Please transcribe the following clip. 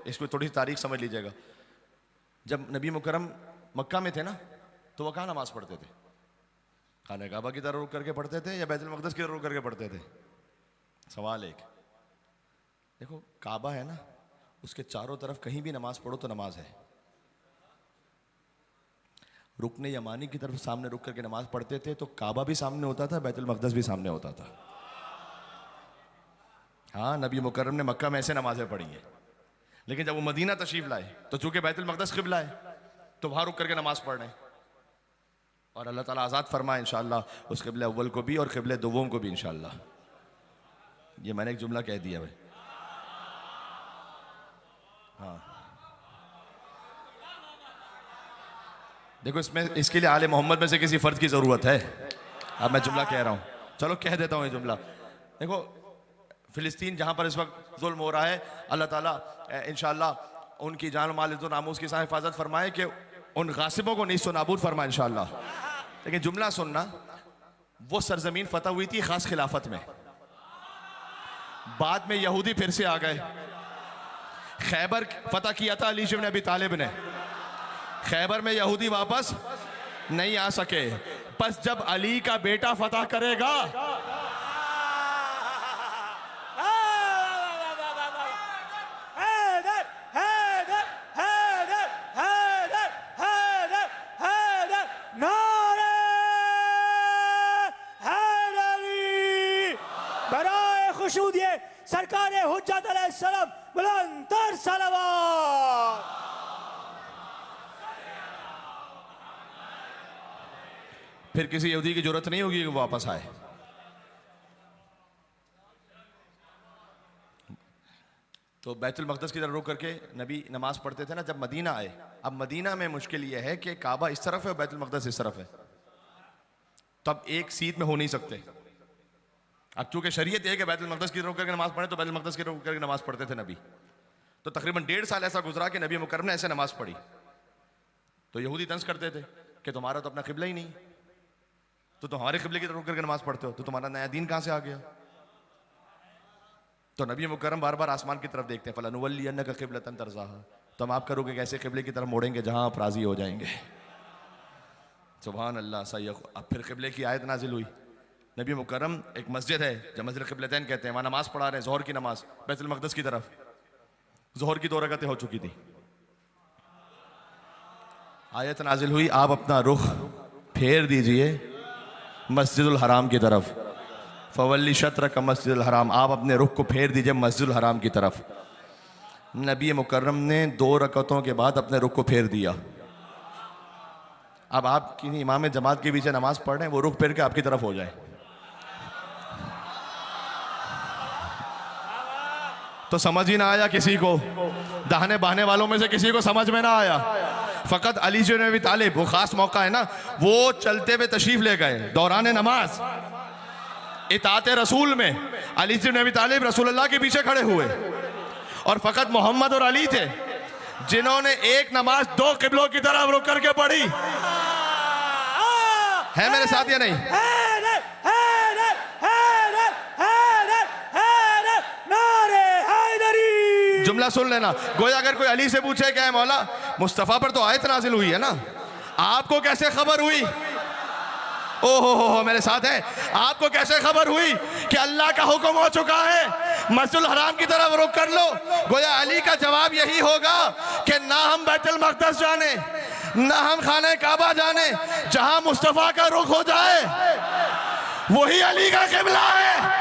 इसको थोड़ी सी तारीख समझ लीजिएगा। जब नबी मुकरम मक्का में थे ना, तो वह कहाँ नमाज पढ़ते थे? खाने काबा की तरफ रुक करके पढ़ते थे या बैतुल मक़दस की तरफ रुक करके पढ़ते थे? सवाल एक। देखो काबा है ना, उसके चारों तरफ कहीं भी नमाज पढ़ो तो नमाज है। रुकने यमानी की तरफ सामने रुक करके नमाज पढ़ते थे तो काबा भी सामने होता था, बैतुल मक़दस भी सामने होता था। हाँ, नबी मुकरम ने मक्का में ऐसे नमाजें पढ़ी हैं, लेकिन जब वो मदीना तशरीफ लाए तो चूंकि बैतुल मक़दस क़िबला है तो वहां रुक करके नमाज पढ़ रहे हैं। और अल्लाह ताला आज़ाद फरमाए इंशाअल्लाह उस क़िबले अव्वल को भी और क़िबले दुव्वम को भी इंशाअल्लाह। ये मैंने एक जुमला कह दिया भाई। हाँ देखो, इसमें इसके लिए आले मोहम्मद में से किसी फ़र्द की ज़रूरत है। अब मैं जुमला कह रहा हूँ, चलो कह देता हूँ ये जुमला। देखो फ़िलिस्तीन जहाँ पर इस वक्त जुल्म हो रहा है, अल्लाह ताला इंशाअल्लाह उनकी जान माल इज़्ज़त नामूस की साथ हिफाजत फरमाए कि उन गासिबों को नीस्तो नाबूद फरमाए इंशाअल्लाह। लेकिन जुमला सुनना, वो सरजमीन फतह हुई थी खास खिलाफत में, बाद में यहूदी फिर से आ गए। खैबर फतह किया था अली इब्न अबी तालिब ने, खैबर में यहूदी वापस नहीं आ सके। बस जब अली का बेटा फतह करेगा सरकार हुज्जत अलैहिस्सलाम बुलंदतर सलावत। फिर किसी यहूदी की जरूरत नहीं होगी कि वापस आए। तो बैतुल मक़दस की तरफ रुक करके नबी नमाज पढ़ते थे ना जब मदीना आए। अब मदीना में मुश्किल यह है कि काबा इस तरफ है और बैतुल मक़दस इस तरफ है, तब एक सीट में हो नहीं सकते। अब चूंकि शरीयत है कि बैतुल मक़दस की तरफ करके नमाज पढ़े तो बैतुल मक़दस की तरफ करके नमाज पढ़ते थे नबी। तो तकरीबन 1.5 साल ऐसा गुजरा कि नबी मुकर्रम ने ऐसे नमाज पढ़ी। तो यहूदी तंज करते थे कि तुम्हारा तो अपना क़िबला ही नहीं, तो हमारे क़िबले की तरफ रुक करके नमाज पढ़ते हो, तो तुम्हारा नया दीन कहाँ से आ गया? तो नबी मुकर्रम बार बार आसमान की तरफ देखते हैं, फलनुवल्लियन्नका क़िबलतन तर्ज़ाहा, तो हम आपका रुख एक ऐसे क़िबले की तरफ मोड़ेंगे जहां आप राजी हो जाएंगे। सुभान अल्लाह। सही। अब फिर क़िबले की आयत नाजिल हुई। नबी मुकर्रम एक मस्जिद है जब मस्जिद क़िबलतैन कहते हैं, वहाँ नमाज पढ़ा रहे हैं, ज़ोहर की नमाज बैतुल मक़दस की तरफ। ज़ोहर की 2 रकातें हो चुकी थी, आयत नाजिल हुई, आप अपना रुख फेर दीजिए मस्जिदुल हराम की तरफ। फवल्ली शत्रक मस्जिदुल हराम, आप अपने रुख को फेर दीजिए मस्जिदुल हराम की तरफ। नबी मुकर्रम ने 2 रकातों के बाद अपने रुख को फेर दिया। अब आप किसी इमाम जमात के पीछे नमाज पढ़ रहे हैं, वो रुख फेर के आपकी तरफ हो जाए तो समझ ही ना आया किसी को, दाहने बहाने वालों में से किसी को समझ में ना आया। फ़कत अली इब्न अबी तालिब, वो खास मौका है ना, वो चलते हुए तशरीफ ले गए दौरान नमाज इताअत रसूल में। अली इब्न अबी तालिब रसूलुल्लाह के पीछे खड़े हुए और फ़कत मोहम्मद और अली थे जिन्होंने एक नमाज 2 क़िबलों की तरफ रुक करके पढ़ी। है मेरे साथ या नहीं? जुमला सुन लेना। गोया अगर कोई अली से पूछे क्या है मौला, मुस्तफ़ा पर तो आयत नाजिल हुई है ना, आपको कैसे खबर हुई? ओहो हो मेरे साथ है, आपको कैसे खबर हुई कि अल्लाह का हुक्म हो चुका है मस्जिदुल हराम की तरफ रुख कर लो? गोया अली का जवाब यही होगा कि ना हम बैतुल मक़दस जाने, ना हम खाने काबा जाने, जहां मुस्तफ़ा का रुख हो जाए वही अली का क़िबला है।